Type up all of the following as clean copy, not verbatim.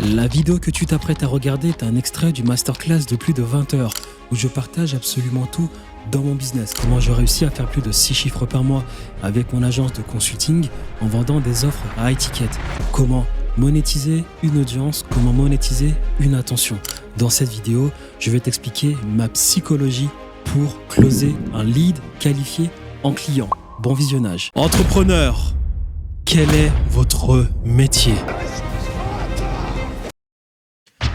La vidéo que tu t'apprêtes à regarder est un extrait du masterclass de plus de 20 heures où je partage absolument tout dans mon business. Comment j'ai réussi à faire plus de 6 chiffres par mois avec mon agence de consulting en vendant des offres à high ticket. Comment monétiser une audience, comment monétiser une attention. Dans cette vidéo, je vais t'expliquer ma psychologie pour closer un lead qualifié en client. Bon visionnage. Entrepreneur, quel est votre métier ?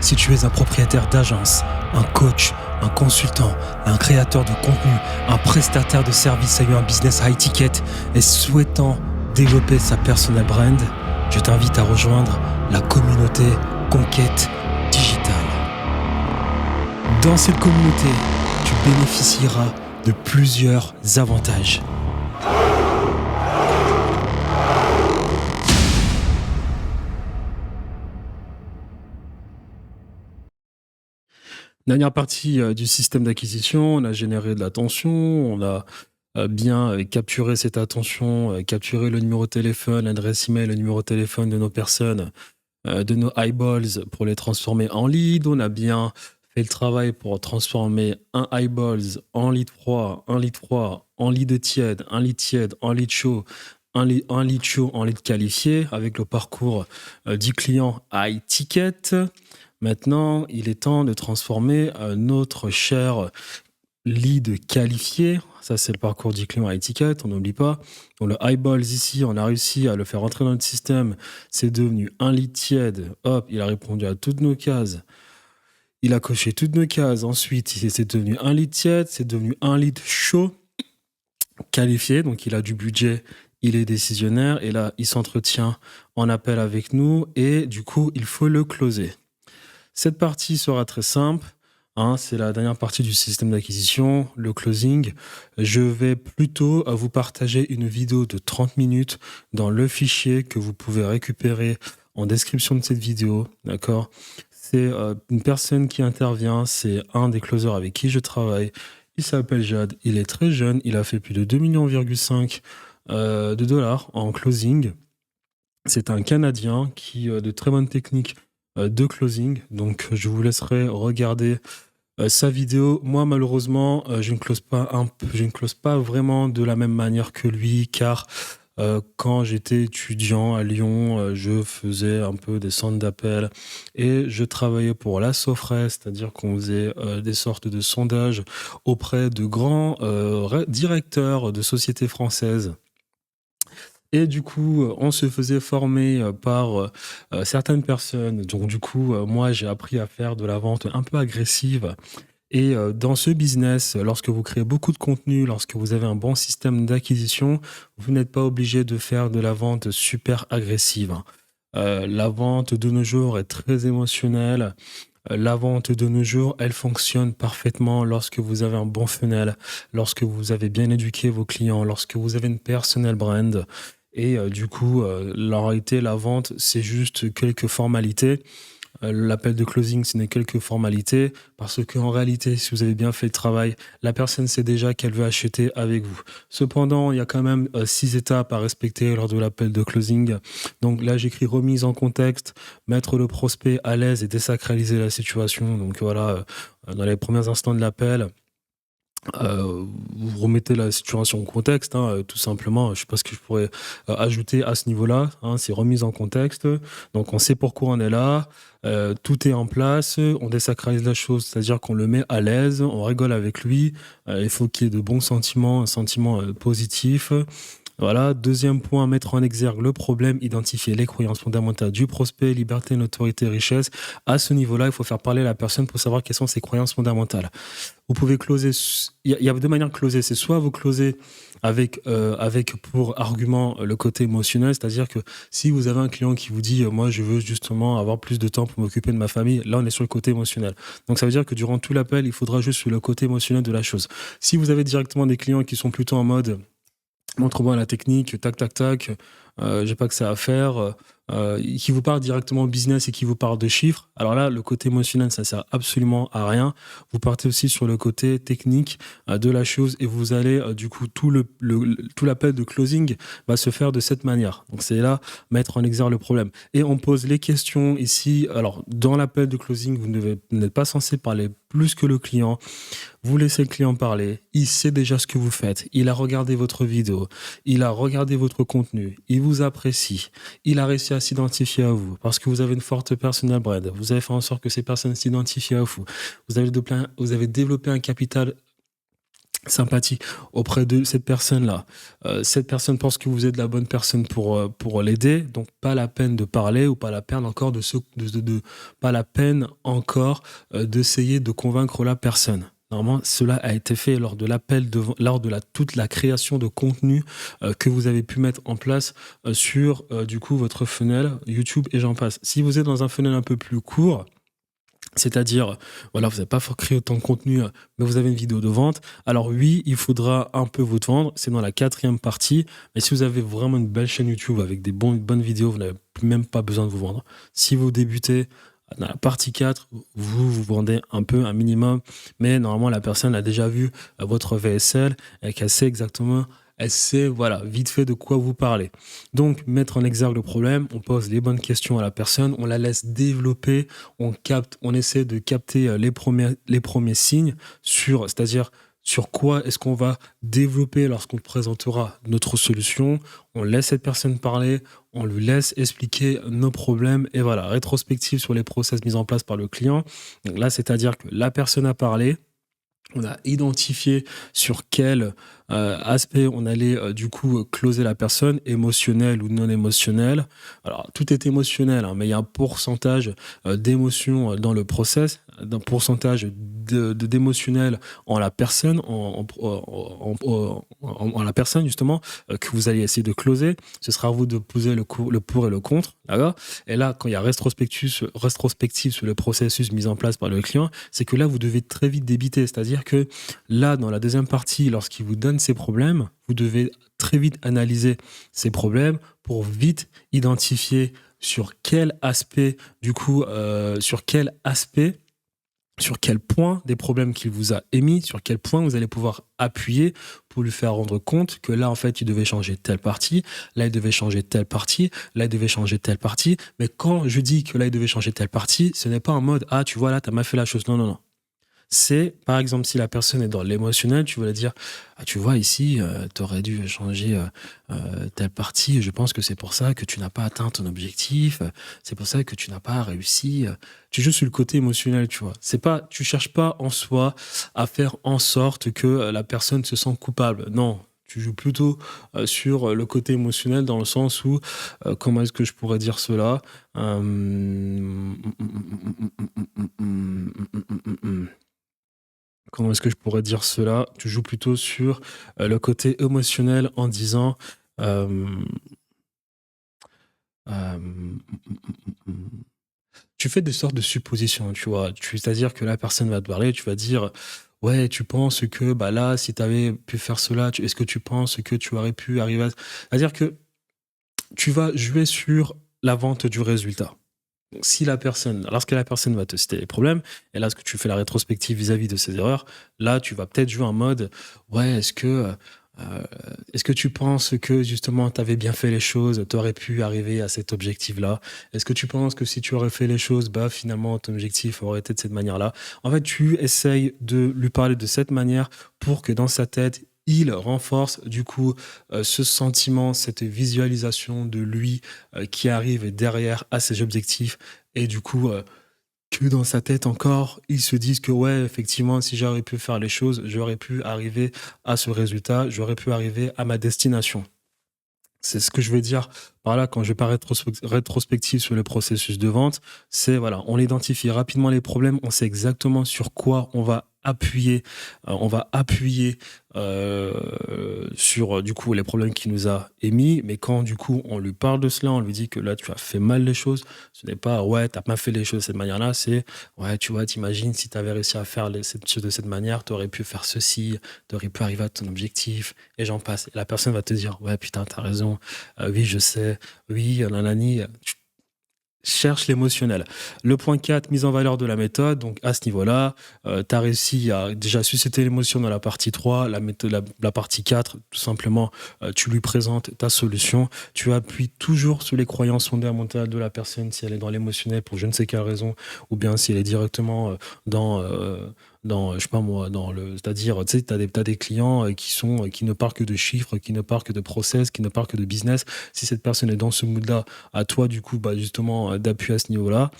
Si tu es un propriétaire d'agence, un coach, un consultant, un créateur de contenu, un prestataire de services ayant un business high ticket et souhaitant développer sa personal brand, je t'invite à rejoindre la communauté Conquête Digitale. Dans cette communauté, tu bénéficieras de plusieurs avantages. Dernière partie du système d'acquisition, on a généré de l'attention, on a bien capturé cette attention, capturé le numéro de téléphone, l'adresse email, le numéro de téléphone de nos personnes, de nos eyeballs pour les transformer en lead. On a bien fait le travail pour transformer un eyeballs en lead froid, un lead froid en lead tiède, un lead tiède en lead chaud, un lead chaud en lead qualifié avec le parcours du client high ticket. Maintenant, il est temps de transformer notre cher lead qualifié. Ça, c'est le parcours du client à étiquette, on n'oublie pas. Donc, le eyeballs ici, on a réussi à le faire entrer dans notre système. C'est devenu un lead tiède. Hop, il a répondu à toutes nos cases. Il a coché toutes nos cases. Ensuite, c'est devenu un lead tiède. C'est devenu un lead chaud qualifié. Donc, il a du budget. Il est décisionnaire. Et là, il s'entretient en appel avec nous. Et du coup, il faut le closer. Cette partie sera très simple, c'est la dernière partie du système d'acquisition, le closing. Je vais plutôt vous partager une vidéo de 30 minutes dans le fichier que vous pouvez récupérer en description de cette vidéo, d'accord ? C'est une personne qui intervient, c'est un des closers avec qui je travaille. Il s'appelle Jad, il est très jeune, il a fait plus de 2,5 millions de dollars en closing. C'est un Canadien qui a de très bonnes techniques de closing, donc je vous laisserai regarder sa vidéo. Moi, malheureusement, je ne close pas vraiment de la même manière que lui, car quand j'étais étudiant à Lyon, je faisais un peu des centres d'appel et je travaillais pour la Sofres, c'est-à-dire qu'on faisait des sortes de sondages auprès de grands directeurs de sociétés françaises. Et du coup, on se faisait former par certaines personnes. Donc du coup, moi, j'ai appris à faire de la vente un peu agressive. Et dans ce business, lorsque vous créez beaucoup de contenu, lorsque vous avez un bon système d'acquisition, vous n'êtes pas obligé de faire de la vente super agressive. La vente de nos jours est très émotionnelle. La vente de nos jours, elle fonctionne parfaitement lorsque vous avez un bon funnel, lorsque vous avez bien éduqué vos clients, lorsque vous avez une personal brand. Et du coup, en réalité, la vente, c'est juste quelques formalités. L'appel de closing, ce n'est quelques formalités, parce qu'en réalité, si vous avez bien fait le travail, la personne sait déjà qu'elle veut acheter avec vous. Cependant, il y a quand même 6 étapes à respecter lors de l'appel de closing. Donc là, j'écris remise en contexte, mettre le prospect à l'aise et désacraliser la situation. Donc voilà, dans les premiers instants de l'appel, vous remettez la situation en contexte, tout simplement. Je ne sais pas ce que je pourrais ajouter à ce niveau-là. C'est remise en contexte. Donc, on sait pourquoi on est là. Tout est en place. On désacralise la chose, c'est-à-dire qu'on le met à l'aise. On rigole avec lui. Il faut qu'il y ait de bons sentiments, un sentiment positif. Voilà. Deuxième point, mettre en exergue le problème, identifier les croyances fondamentales du prospect, liberté, notoriété, richesse. À ce niveau-là, il faut faire parler la personne pour savoir quelles sont ses croyances fondamentales. Vous pouvez closer, il y a deux manières de closer. C'est soit vous closez avec pour argument le côté émotionnel, c'est-à-dire que si vous avez un client qui vous dit moi je veux justement avoir plus de temps pour m'occuper de ma famille, là on est sur le côté émotionnel. Donc ça veut dire que durant tout l'appel, il faudra juste sur le côté émotionnel de la chose. Si vous avez directement des clients qui sont plutôt en mode montre-moi la technique, tac, tac, tac. j'ai pas que ça à faire, qui vous parle directement business et qui vous parle de chiffres, alors là, le côté émotionnel, ça sert absolument à rien. Vous partez aussi sur le côté technique de la chose et vous allez, du coup, tout l'appel de closing va se faire de cette manière. Donc c'est là mettre en exergue le problème. Et on pose les questions ici. Alors, dans l'appel de closing, vous n'êtes pas censé parler plus que le client. Vous laissez le client parler, il sait déjà ce que vous faites, il a regardé votre vidéo, il a regardé votre contenu, il vous apprécie, il a réussi à s'identifier à vous parce que vous avez une forte personal brand, vous avez fait en sorte que ces personnes s'identifient à vous, vous avez développé un capital sympathie auprès de cette personne-là. Cette personne pense que vous êtes la bonne personne pour l'aider, donc pas la peine de parler ou pas la peine encore pas la peine encore d'essayer de convaincre la personne. Normalement, cela a été fait lors de lors de toute la création de contenu que vous avez pu mettre en place sur du coup votre funnel YouTube et j'en passe. Si vous êtes dans un funnel un peu plus court, c'est-à-dire, voilà, vous n'avez pas créé autant de contenu, mais vous avez une vidéo de vente. Alors oui, il faudra un peu vous vendre. C'est dans la 4e partie. Mais si vous avez vraiment une belle chaîne YouTube avec des bonnes vidéos, vous n'avez même pas besoin de vous vendre. Si vous débutez dans la partie 4, vous vendez un peu, un minimum. Mais normalement, la personne a déjà vu votre VSL et qu'elle sait exactement elle sait, voilà, vite fait de quoi vous parlez. Donc, mettre en exergue le problème, on pose les bonnes questions à la personne, on la laisse développer, on essaie de capter les premiers signes c'est-à-dire sur quoi est-ce qu'on va développer lorsqu'on présentera notre solution. On laisse cette personne parler, on lui laisse expliquer nos problèmes et voilà, rétrospective sur les process mis en place par le client. Donc là, c'est-à-dire que la personne a parlé, on a identifié sur quel aspect on allait du coup closer la personne, émotionnel ou non émotionnel. Alors tout est émotionnel, hein, mais il y a un pourcentage d'émotion dans le process, d'un pourcentage d'émotionnel en la personne, en la personne justement que vous allez essayer de closer. Ce sera à vous de poser le pour et le contre, d'accord. Et là, quand il y a rétrospective sur le processus mis en place par le client, c'est que là vous devez très vite débiter, c'est-à-dire que là, dans la 2e partie, lorsqu'il vous donne ses problèmes, vous devez très vite analyser ces problèmes pour vite identifier sur quel aspect, du coup, sur quel point des problèmes qu'il vous a émis, sur quel point vous allez pouvoir appuyer pour lui faire rendre compte que là, en fait, il devait changer telle partie, là, il devait changer telle partie, là, il devait changer telle partie. Mais quand je dis que là, il devait changer telle partie, ce n'est pas en mode, ah, tu vois, là, t'as mal fait la chose. Non, non, non. C'est, par exemple, si la personne est dans l'émotionnel, tu vas lui dire, ah, tu vois, ici, tu aurais dû changer telle partie. Je pense que c'est pour ça que tu n'as pas atteint ton objectif. C'est pour ça que tu n'as pas réussi. Tu joues sur le côté émotionnel, tu vois. C'est pas, tu cherches pas en soi à faire en sorte que la personne se sente coupable. Non. Tu joues plutôt sur le côté émotionnel dans le sens où, comment est-ce que je pourrais dire cela Comment est-ce que je pourrais dire cela? Tu joues plutôt sur le côté émotionnel en disant euh, euh, tu fais des sortes de suppositions, tu vois. C'est-à-dire que la personne va te parler, tu vas dire ouais, tu penses que bah là, si tu avais pu faire cela, est-ce que tu penses que tu aurais pu arriver à. C'est-à-dire que tu vas jouer sur la vente du résultat. Donc, lorsque la personne va te citer les problèmes, et là, ce que tu fais la rétrospective vis-à-vis de ces erreurs, là, tu vas peut-être jouer en mode, ouais, est-ce que tu penses que justement, tu avais bien fait les choses, tu aurais pu arriver à cet objectif-là? Est-ce que tu penses que si tu aurais fait les choses, bah finalement, ton objectif aurait été de cette manière-là? En fait, tu essayes de lui parler de cette manière pour que dans sa tête, il renforce du coup ce sentiment, cette visualisation de lui qui arrive derrière à ses objectifs et du coup que dans sa tête encore, il se dise que ouais, effectivement, si j'aurais pu faire les choses, j'aurais pu arriver à ce résultat, j'aurais pu arriver à ma destination. C'est ce que je veux dire par là quand je parle rétrospective sur le processus de vente. C'est voilà, on identifie rapidement les problèmes, on sait exactement sur quoi on va appuyer sur du coup les problèmes qu'il nous a émis, mais quand du coup on lui parle de cela, on lui dit que là tu as fait mal les choses, ce n'est pas ouais t'as pas fait les choses de cette manière-là, c'est ouais tu vois t'imagines si tu avais réussi à faire cette chose de cette manière, tu aurais pu faire ceci, tu aurais pu arriver à ton objectif et j'en passe. Et la personne va te dire ouais putain t'as raison, oui je sais, oui nanani, cherche l'émotionnel. Le point 4, mise en valeur de la méthode. Donc, à ce niveau-là, tu as réussi à déjà susciter l'émotion dans la partie 3. La partie 4, tout simplement, tu lui présentes ta solution. Tu appuies toujours sur les croyances fondamentales de la personne, si elle est dans l'émotionnel pour je ne sais quelle raison, ou bien si elle est directement dans... je sais pas moi, c'est-à-dire, tu sais, t'as des clients qui ne parlent que de chiffres, qui ne parlent que de process, qui ne parlent que de business. Si cette personne est dans ce mood-là, à toi, du coup, bah, justement, d'appuyer à ce niveau-là,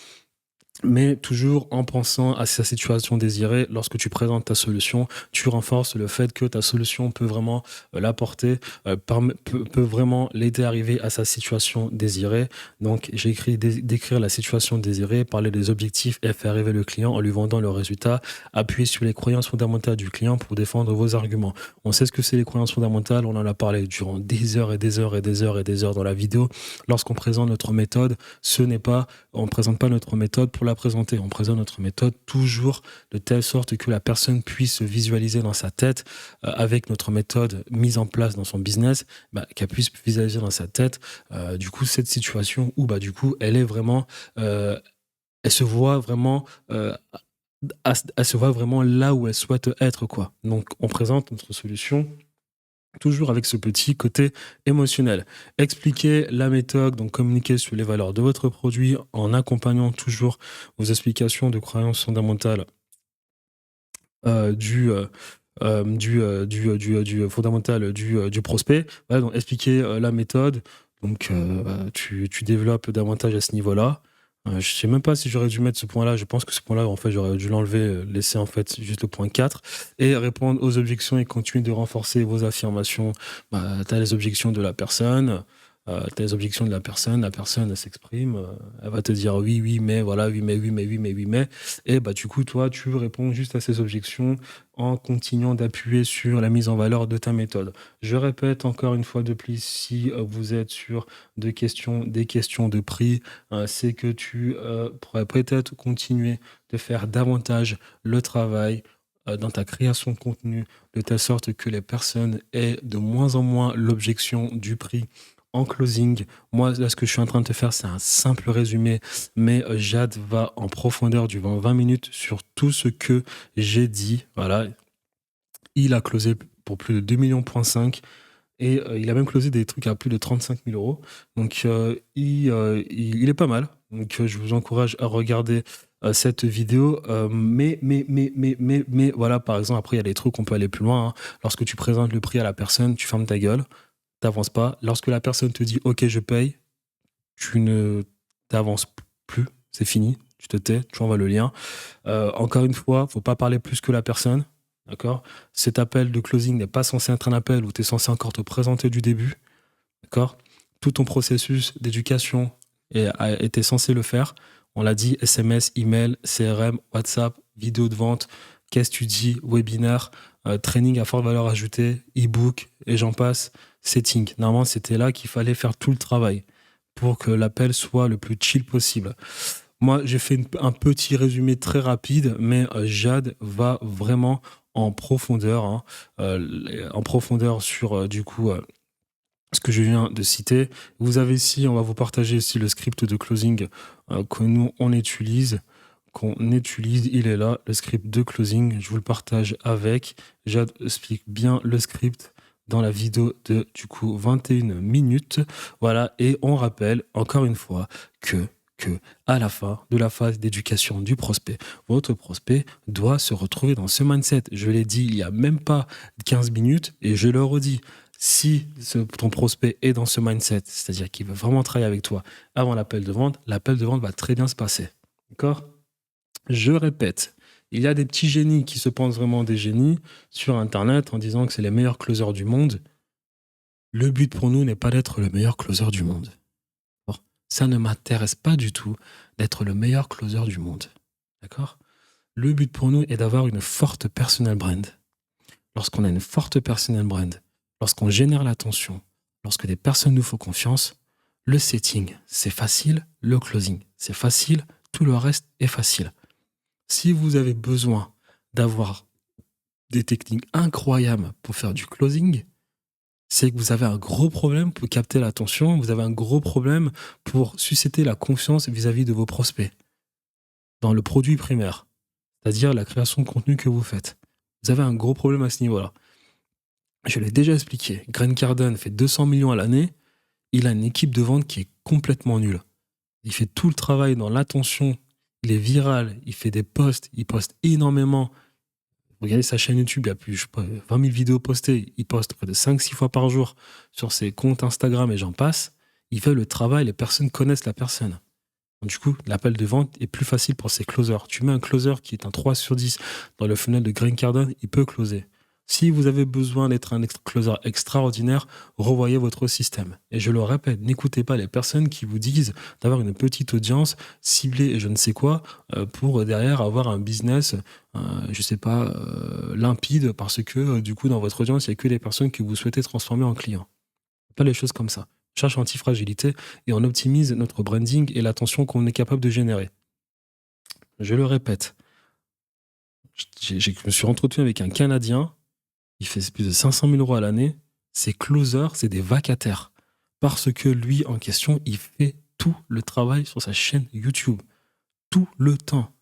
mais toujours en pensant à sa situation désirée. Lorsque tu présentes ta solution, tu renforces le fait que ta solution peut vraiment l'apporter, peut vraiment l'aider à arriver à sa situation désirée. Donc, j'ai écrit décrire la situation désirée, parler des objectifs et faire arriver le client en lui vendant le résultat, appuyer sur les croyances fondamentales du client pour défendre vos arguments. On sait ce que c'est les croyances fondamentales, on en a parlé durant des heures et des heures et des heures et des heures dans la vidéo. Lorsqu'on présente notre méthode, on ne présente pas notre méthode pour la présenter. On présente notre méthode toujours de telle sorte que la personne puisse se visualiser dans sa tête avec notre méthode mise en place dans son business, qu'elle puisse visualiser dans sa tête du coup cette situation où du coup elle est vraiment, elle se voit vraiment, elle se voit vraiment là où elle souhaite être quoi. Donc on présente notre solution toujours avec ce petit côté émotionnel. Expliquer la méthode, donc communiquer sur les valeurs de votre produit en accompagnant toujours vos explications de croyances fondamentales euh, du, euh, fondamental du prospect. Voilà, donc expliquer la méthode. Donc tu développes davantage à ce niveau-là. Je sais même pas si j'aurais dû mettre ce point-là. Je pense que ce point-là, en fait, j'aurais dû l'enlever, laisser en fait juste le point 4 et répondre aux objections et continuer de renforcer vos affirmations. Tu as les objections de la personne. La personne elle s'exprime, elle va te dire oui, oui, mais voilà, oui, mais, oui, mais, oui, mais, oui, mais. Et du coup, toi, tu réponds juste à ces objections en continuant d'appuyer sur la mise en valeur de ta méthode. Je répète encore une fois de plus, si vous êtes sur des questions de prix, c'est que tu pourrais peut-être continuer de faire davantage le travail dans ta création de contenu, de telle sorte que les personnes aient de moins en moins l'objection du prix en closing. Moi, là, ce que je suis en train de te faire, c'est un simple résumé, mais Jad va en profondeur durant 20 minutes sur tout ce que j'ai dit. Voilà, il a closé pour plus de 2,5 millions et il a même closé des trucs à plus de 35 000 euros. Donc, il est pas mal. Donc, je vous encourage à regarder cette vidéo. Mais voilà, par exemple, après, il y a des trucs, on peut aller plus loin, hein. Lorsque tu présentes le prix à la personne, tu fermes ta gueule, t'avances pas. Lorsque la personne te dit OK, je paye, tu ne t'avances plus, c'est fini, tu te tais, tu envoies le lien. Encore une fois, faut pas parler plus que la personne, d'accord? Cet appel de closing n'est pas censé être un appel où tu es censé encore te présenter du début, d'accord? Tout ton processus d'éducation était censé le faire. On l'a dit, SMS, email, CRM, WhatsApp, vidéo de vente, case study, webinaire, training à forte valeur ajoutée, e-book, et j'en passe, setting. Normalement, c'était là qu'il fallait faire tout le travail pour que l'appel soit le plus chill possible. Moi, j'ai fait un petit résumé très rapide, mais Jad va vraiment en profondeur, hein, en profondeur sur du coup ce que je viens de citer. Vous avez ici, on va vous partager ici le script de closing que nous on utilise. Il est là, le script de closing. Je vous le partage avec. Jad explique bien le script dans la vidéo de du coup 21 minutes. Voilà, et on rappelle encore une fois que à la fin de la phase d'éducation du prospect, votre prospect doit se retrouver dans ce mindset. Je l'ai dit il y a même pas 15 minutes et je le redis. Si ton prospect est dans ce mindset, c'est-à-dire qu'il veut vraiment travailler avec toi avant l'appel de vente va très bien se passer. D'accord ? Je répète, il y a des petits génies qui se pensent vraiment des génies sur Internet en disant que c'est les meilleurs closers du monde. Le but pour nous n'est pas d'être le meilleur closer du monde. Ça ne m'intéresse pas du tout d'être le meilleur closer du monde. D'accord ? Le but pour nous est d'avoir une forte personal brand. Lorsqu'on a une forte personal brand, lorsqu'on génère l'attention, lorsque des personnes nous font confiance, le setting, c'est facile, le closing, c'est facile, tout le reste est facile. Si vous avez besoin d'avoir des techniques incroyables pour faire du closing, c'est que vous avez un gros problème pour capter l'attention, vous avez un gros problème pour susciter la confiance vis-à-vis de vos prospects dans le produit primaire, c'est-à-dire la création de contenu que vous faites. Vous avez un gros problème à ce niveau-là. Je l'ai déjà expliqué. Grant Cardone fait 200 millions à l'année. Il a une équipe de vente qui est complètement nulle. Il fait tout le travail dans l'attention. Il est viral. Il fait des posts. Il poste énormément. Regardez sa chaîne YouTube. Il y a plus, je sais pas, 20 000 vidéos postées. Il poste près de 5-6 fois par jour sur ses comptes Instagram et j'en passe. Il fait le travail. Les personnes connaissent la personne. Du coup, l'appel de vente est plus facile pour ces closers. Tu mets un closer qui est un 3 sur 10 dans le funnel de Grant Cardone, il peut closer. Si vous avez besoin d'être un closer extraordinaire, revoyez votre système. Et je le répète, n'écoutez pas les personnes qui vous disent d'avoir une petite audience ciblée et je ne sais quoi pour derrière avoir un business, je sais pas, limpide parce que du coup, dans votre audience, il n'y a que les personnes que vous souhaitez transformer en clients. Pas les choses comme ça. On cherche anti-fragilité et on optimise notre branding et l'attention qu'on est capable de générer. Je le répète, je me suis entretenu avec un Canadien, il fait plus de 500 000 euros à l'année, ses closers, c'est des vacataires. Parce que lui, en question, il fait tout le travail sur sa chaîne YouTube. Tout le temps.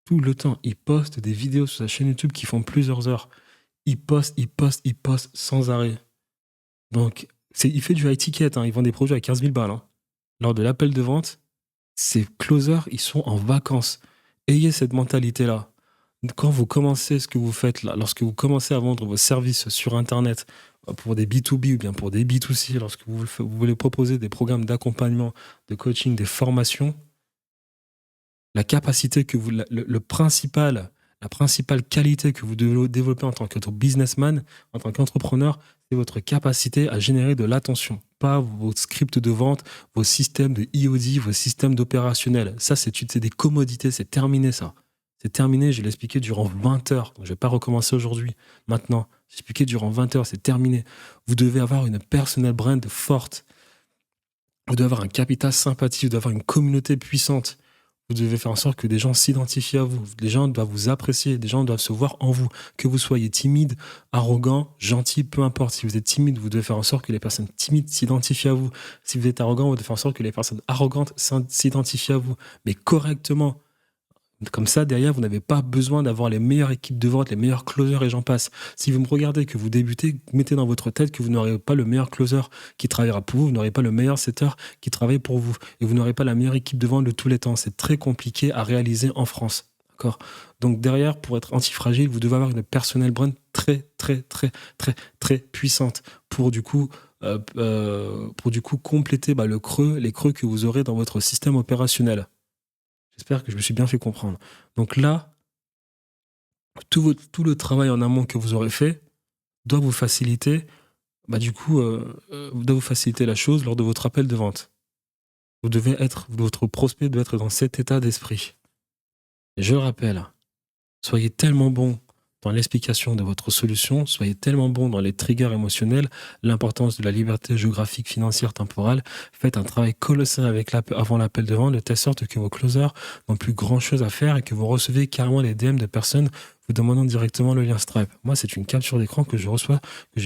Tout le temps. Il poste des vidéos sur sa chaîne YouTube qui font plusieurs heures. Il poste sans arrêt. Donc, il fait du high ticket, hein. Il vend des produits à 15 000 balles. Hein. Lors de l'appel de vente, ces closers, ils sont en vacances. Ayez cette mentalité-là. Quand vous commencez ce que vous faites là, lorsque vous commencez à vendre vos services sur Internet pour des B2B ou bien pour des B2C, lorsque vous voulez proposer des programmes d'accompagnement, de coaching, des formations, la capacité que vous, la principale qualité que vous devez développer en tant que businessman, en tant qu'entrepreneur, c'est votre capacité à générer de l'attention. Pas vos scripts de vente, vos systèmes de EOD, vos systèmes d'opérationnel. Ça, c'est des commodités, c'est terminé ça. C'est terminé, je l'ai expliqué durant 20 heures. Donc je ne vais pas recommencer aujourd'hui, maintenant. J'ai expliqué durant 20 heures, c'est terminé. Vous devez avoir une personal brand forte. Vous devez avoir un capital sympathie, vous devez avoir une communauté puissante. Vous devez faire en sorte que des gens s'identifient à vous. Les gens doivent vous apprécier, des gens doivent se voir en vous. Que vous soyez timide, arrogant, gentil, peu importe. Si vous êtes timide, vous devez faire en sorte que les personnes timides s'identifient à vous. Si vous êtes arrogant, vous devez faire en sorte que les personnes arrogantes s'identifient à vous. Mais correctement. Comme ça, derrière, vous n'avez pas besoin d'avoir les meilleures équipes de vente, les meilleurs closers et j'en passe. Si vous me regardez, que vous débutez, mettez dans votre tête que vous n'aurez pas le meilleur closer qui travaillera pour vous, vous n'aurez pas le meilleur setter qui travaille pour vous et vous n'aurez pas la meilleure équipe de vente de tous les temps. C'est très compliqué à réaliser en France. D'accord ? Donc derrière, pour être antifragile, vous devez avoir une personal brand très, très, très, très, très puissante pour du coup compléter les creux que vous aurez dans votre système opérationnel. J'espère que je me suis bien fait comprendre. Donc là, tout le travail en amont que vous aurez fait doit vous faciliter, doit vous faciliter la chose lors de votre appel de vente. Votre prospect doit être dans cet état d'esprit. Et je le rappelle, soyez tellement bon dans l'explication de votre solution, soyez tellement bon dans les triggers émotionnels, l'importance de la liberté géographique, financière, temporelle. Faites un travail colossal avant l'appel de vente de telle sorte que vos closers n'ont plus grand chose à faire et que vous recevez carrément les DM de personnes vous demandant directement le lien Stripe. Moi, c'est une capture d'écran que j'ai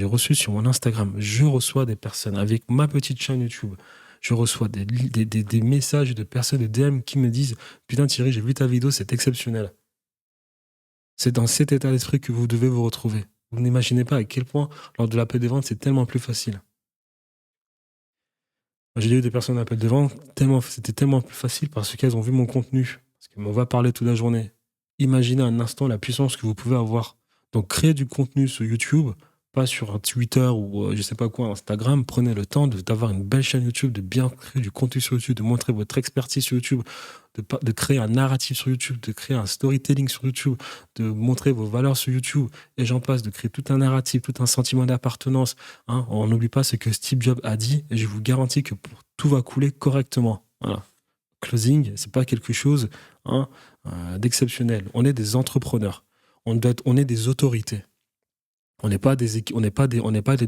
reçue sur mon Instagram. Je reçois des personnes avec ma petite chaîne YouTube. Je reçois des messages de personnes, des DM qui me disent « Putain Thierry, j'ai vu ta vidéo, c'est exceptionnel ». C'est dans cet état d'esprit que vous devez vous retrouver. Vous n'imaginez pas à quel point, lors de l'appel de vente, c'est tellement plus facile. J'ai eu des personnes à l'appel de vente, c'était tellement plus facile parce qu'elles ont vu mon contenu, parce qu'on va parler toute la journée. Imaginez un instant la puissance que vous pouvez avoir. Donc, créez du contenu sur YouTube, pas sur Twitter ou je sais pas quoi, Instagram. Prenez le temps d'avoir une belle chaîne YouTube, de bien créer du contenu sur YouTube, de montrer votre expertise sur YouTube, de créer un narratif sur YouTube, de créer un storytelling sur YouTube, de montrer vos valeurs sur YouTube, et j'en passe, de créer tout un narratif, tout un sentiment d'appartenance. Hein. On n'oublie pas ce que Steve Jobs a dit, et je vous garantis que tout va couler correctement. Voilà. Closing, c'est pas quelque chose hein, d'exceptionnel. On est des entrepreneurs. On est des autorités. On n'est pas des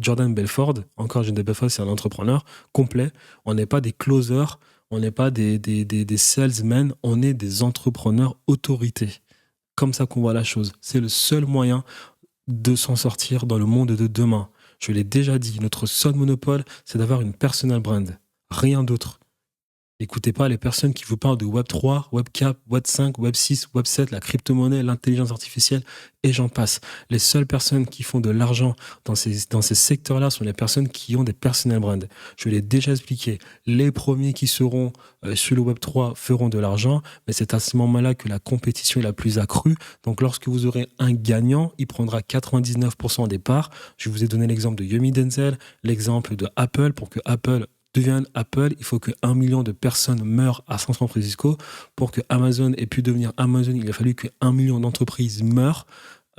Jordan Belfort. Encore, Jordan Belfort, c'est un entrepreneur complet. On n'est pas des closers. On n'est pas des salesmen. On est des entrepreneurs autorités. Comme ça qu'on voit la chose. C'est le seul moyen de s'en sortir dans le monde de demain. Je l'ai déjà dit, notre seul monopole, c'est d'avoir une personal brand. Rien d'autre. N'écoutez pas les personnes qui vous parlent de Web3, Web4, Web5, Web6, Web7, la crypto-monnaie, l'intelligence artificielle, et j'en passe. Les seules personnes qui font de l'argent dans ces secteurs-là sont les personnes qui ont des personal brands. Je l'ai déjà expliqué. Les premiers qui seront sur le Web3 feront de l'argent, mais c'est à ce moment-là que la compétition est la plus accrue. Donc, lorsque vous aurez un gagnant, il prendra 99% des parts. Je vous ai donné l'exemple de Yumi Denzel, l'exemple de Apple, pour que Apple devienne Apple, il faut que 1 million de personnes meurent à San Francisco. Pour que Amazon ait pu devenir Amazon, il a fallu que 1 million d'entreprises meurent.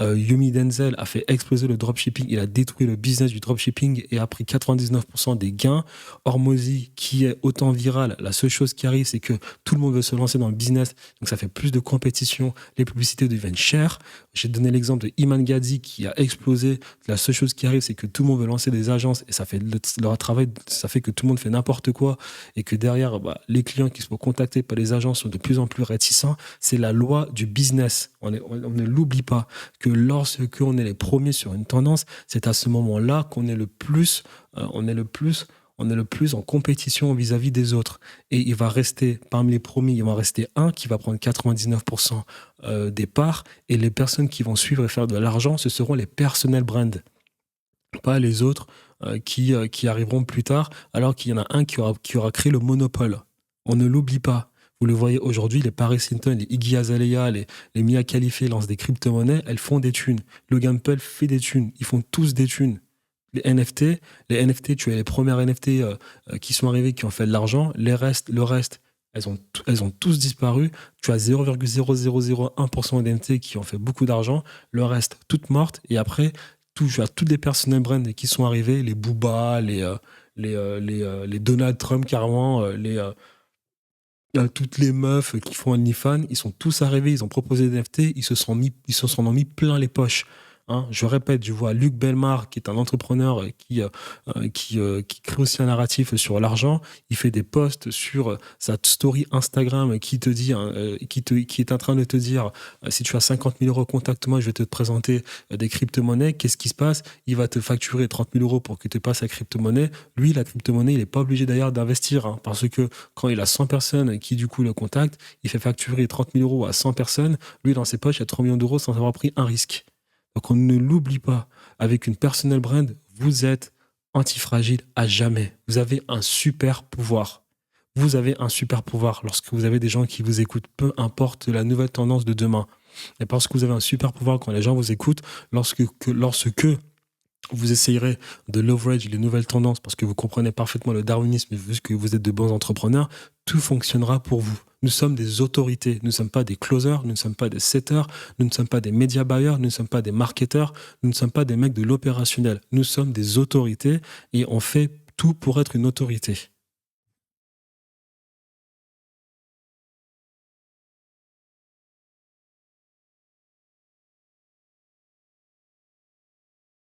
Yumi Denzel a fait exploser le dropshipping, il a détruit le business du dropshipping et a pris 99% des gains. Hormozy, qui est autant viral, la seule chose qui arrive, c'est que tout le monde veut se lancer dans le business, donc ça fait plus de compétition, les publicités deviennent chères. J'ai donné l'exemple de Iman Gadzhi qui a explosé. La seule chose qui arrive, c'est que tout le monde veut lancer des agences et ça fait leur travail, ça fait que tout le monde fait n'importe quoi et que derrière, les clients qui se font contacter par les agences sont de plus en plus réticents. C'est la loi du business. On ne l'oublie pas. Que lorsque on est les premiers sur une tendance, c'est à ce moment-là qu'on est le plus en compétition vis-à-vis des autres. Et il va rester, parmi les premiers, il va en rester un qui va prendre 99% des parts, et les personnes qui vont suivre et faire de l'argent, ce seront les personal brands, pas les autres qui arriveront plus tard, alors qu'il y en a un qui aura créé le monopole. On ne l'oublie pas. Vous le voyez aujourd'hui, les Paris Hilton, les Iggy Azalea, les Mia Khalifa lancent des crypto-monnaies, elles font des thunes. Logan Paul fait des thunes, ils font tous des thunes. Les NFT, tu as les premières NFT qui sont arrivées, qui ont fait de l'argent, le reste, elles ont tous disparu. Tu as 0,0001% d'NFT qui ont fait beaucoup d'argent, le reste, toutes mortes, et après, tu as toutes les personal brands qui sont arrivées, les Booba, les Donald Trump carrément, toutes les meufs qui font OnlyFans, ils sont tous arrivés, ils ont proposé des NFT, ils se sont mis plein les poches. Hein, je répète, je vois Luc Belmar, qui est un entrepreneur qui crée aussi un narratif sur l'argent. Il fait des posts sur sa story Instagram qui te dit, qui est en train de te dire, si tu as 50 000 euros, contacte-moi, je vais te présenter des crypto-monnaies. Qu'est-ce qui se passe? Il va te facturer 30 000 euros pour que tu passes la crypto-monnaie. Lui, la crypto-monnaie, il n'est pas obligé d'ailleurs d'investir, hein, parce que quand il a 100 personnes qui du coup le contactent, il fait facturer 30 000 euros à 100 personnes. Lui, dans ses poches, il y a 3 millions d'euros sans avoir pris un risque. Donc on ne l'oublie pas, avec une personal brand, vous êtes antifragile à jamais. Vous avez un super pouvoir. Vous avez un super pouvoir lorsque vous avez des gens qui vous écoutent, peu importe la nouvelle tendance de demain. Et parce que vous avez un super pouvoir quand les gens vous écoutent, lorsque vous essayerez de leverage les nouvelles tendances parce que vous comprenez parfaitement le darwinisme et vu que vous êtes de bons entrepreneurs, tout fonctionnera pour vous. Nous sommes des autorités, nous ne sommes pas des closers, nous ne sommes pas des setters, nous ne sommes pas des media buyers, nous ne sommes pas des marketeurs, nous ne sommes pas des mecs de l'opérationnel. Nous sommes des autorités et on fait tout pour être une autorité.